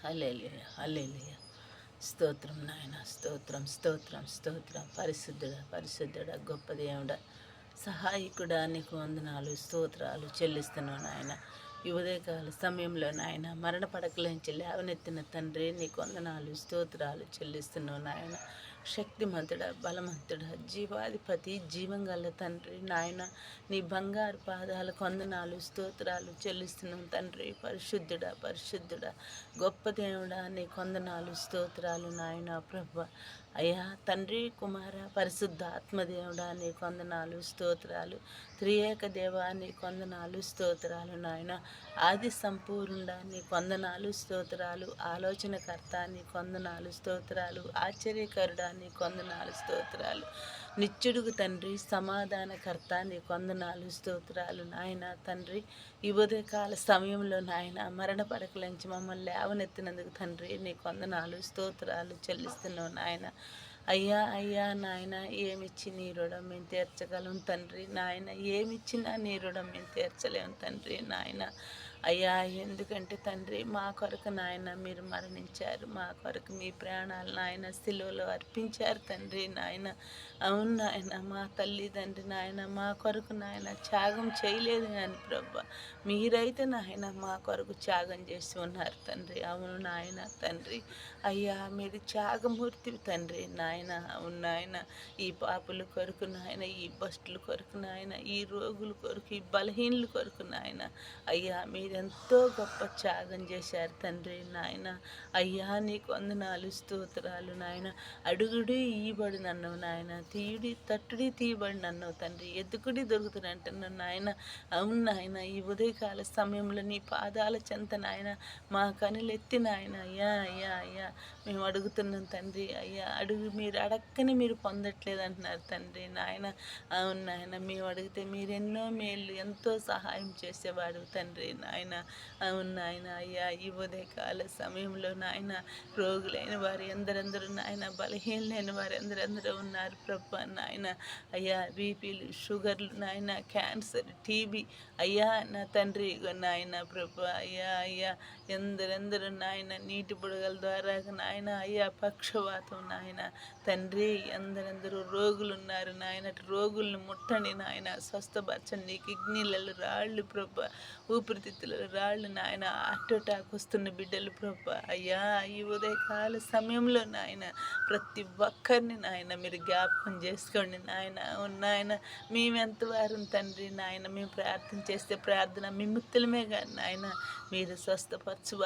హల్లెలూయా హల్లెలూయా. స్తోత్రం నాయన, స్తోత్రం స్తోత్రం స్తోత్రం. పరిశుద్ధుడా పరిశుద్ధుడా, గొప్ప దేవుడా, సహాయకుడా, నీకు వందనాలు స్తోత్రాలు చెల్లిస్తున్నావు నాయన. ఈ ఉదయకాల సమయంలో నాయన మరణ పడకలోంచి లేవనెత్తిన తండ్రి, నీకు వందనాలు స్తోత్రాలు చెల్లిస్తున్నావు నాయన. శక్తిమంతుడ, బలవంతుడ, జీవాధిపతి, జీవంగల తండ్రి నాయన, నీ బంగారు పాదాలకు వందనాలు స్తోత్రాలు చెల్లిస్తున్నాం తండ్రి. పరిశుద్ధుడ పరిశుద్ధుడ, గొప్ప దేవుడా, నీ వందనాలు స్తోత్రాలు నాయన. ప్రభు అయ్యా తండ్రి, కుమార, పరిశుద్ధ ఆత్మదేవుడా, నీ వందనాలు స్తోత్రాలు. త్రియేక దేవా, నీ వందనాలు స్తోత్రాలు నాయన. ఆది సంపూర్ణుడా, నీ వందనాలు స్తోత్రాలు. ఆలోచనకర్త, నీ వందనాలు స్తోత్రాలు. ఆశ్చర్యకరుడా, నీ వందనాలు స్తోత్రాలు. నిత్యుడుగు తండ్రి, సమాధానకర్త, నీ వందనాలు స్తోత్రాలు నాయన. తండ్రి, ఈ ఉదయకాల సమయంలో నాయన మరణ పడకలంచి మమ్మల్ని లేవనెత్తినందుకు తండ్రి, నీ వందనాలు స్తోత్రాలు చెల్లిస్తున్నావు నాయన. అయ్యా అయ్యా నాయన, ఏమిచ్చి నీ రుణం మేము తీర్చగలం తండ్రి నాయన. ఏమిచ్చినా నీ రుణం మేము తీర్చలేము తండ్రి నాయన. అయ్యా ఎందుకంటే తండ్రి, మా కొరకు నాయన మీరు మరణించారు, మా కొరకు మీ ప్రాణాలు నాయన సిలువలో అర్పించారు తండ్రి నాయన. అవును నాయన, మా తల్లిదండ్రి నాయన మా కొరకు నాయన త్యాగం చేయలేదు కానీ ప్రభా, మీరైతే నాయన మా కొరకు త్యాగం చేసి ఉన్నారు తండ్రి. అవును నాయన తండ్రి. అయ్యా మీరు త్యాగమూర్తి తండ్రి నాయన. అవును నాయన, ఈ పాపుల కొరకు నాయన, ఈ బస్టుల కొరకు నాయన, ఈ రోగుల కొరకు, ఈ బలహీనుల కొరకు నాయన. అయ్యా మీరెంతో గొప్ప త్యాగం చేశారు తండ్రి నాయన. అయ్యా నీకు వందనాలు స్తోత్రాలు నాయన. అడుగుడి ఈబడి నన్ను నాయన, తీయుడి తట్టుడి తీయబడి నన్ను తండ్రి, ఎద్దుకుడి దొరుకుతున్నట్టున్నాను నాయన. అవును నాయన, ఈ ఉదయకాల సమయంలో నీ పాదాల చెంత నాయన మా కనులెత్తి నాయన. అయ్యా అయ్యా అయ్యా మేము అడుగుతున్నాం తండ్రి. అయ్యా అడుగు, మీరు అడక్కని మీరు పొందట్లేదు అంటున్నారు తండ్రి నాయన. అవును నాయన, మేము అడిగితే మీరెన్నో మేలు ఎంతో సహాయం చేసేవాడు తండ్రి నాయన. అవును నాయన. అయ్యా ఈ ఉదయకాల సమయంలో నాయన రోగులైన వారు ఎందరెందరూ నాయన, బలహీనలైన వారు ఎందరెందరూ ఉన్నారు ప్రభు నాయన. అయ్యా బీపీలు, షుగర్లు నాయన, క్యాన్సర్, టీబీ అయ్యా నా తండ్రి నాయన ప్రభు. అయ్యా అయ్యా ఎందరెందరూ నాయన నీటి బుడగల ద్వారా నాయన, అయ్యా పక్షవాతం నాయన తండ్రి, ఎందరెందరూ రోగులు ఉన్నారు నాయన. రోగులను ముట్టండి నాయన, స్వస్థపరచండి. కిడ్నీలలో రాళ్ళు ప్రభు, ఊపిరితిత్తులలో రాళ్ళు నాయన, హార్ట్ అటాక్ వస్తున్న బిడ్డలు ప్రభు. అయ్యా ఈ ఉదయకాల సమయంలో నాయన ప్రతి ఒక్కరిని నాయన మీరు జ్ఞాపకం చేసుకోండి నాయన. నాయన మేమెంతవారు తండ్రి నాయన, మేము ప్రార్థన చేస్తే ప్రార్థన విముక్తులమే కానీ నాయన మీరు స్వస్థపరచు